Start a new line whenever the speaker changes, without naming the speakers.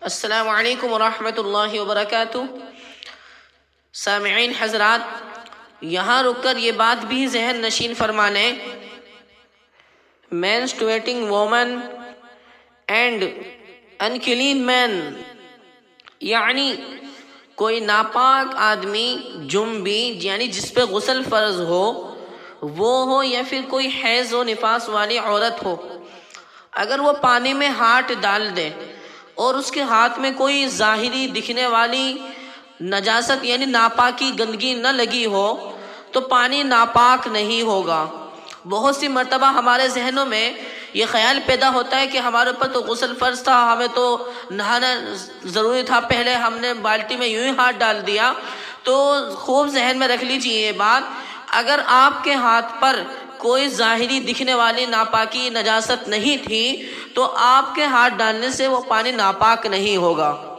السلام علیکم ورحمۃ اللہ وبرکاتہ۔ سامعین حضرات، یہاں رک کر یہ بات بھی ذہن نشین فرما لیں، menstruating woman and unclean man، یعنی کوئی ناپاک آدمی جنبی یعنی جس پہ غسل فرض ہو وہ ہو، یا پھر کوئی حیض و نفاس والی عورت ہو، اگر وہ پانی میں ہاتھ ڈال دے اور اس کے ہاتھ میں کوئی ظاہری دکھنے والی نجاست یعنی ناپاکی گندگی نہ لگی ہو تو پانی ناپاک نہیں ہوگا۔ بہت سی مرتبہ ہمارے ذہنوں میں یہ خیال پیدا ہوتا ہے کہ ہمارے اوپر تو غسل فرض تھا، ہمیں تو نہانا ضروری تھا، پہلے ہم نے بالٹی میں یوں ہی ہاتھ ڈال دیا۔ تو خوب ذہن میں رکھ لیجیے یہ بات، اگر آپ کے ہاتھ پر کوئی ظاہری دکھنے والی ناپاکی نجاست نہیں تھی تو آپ کے ہاتھ ڈالنے سے وہ پانی ناپاک نہیں ہوگا۔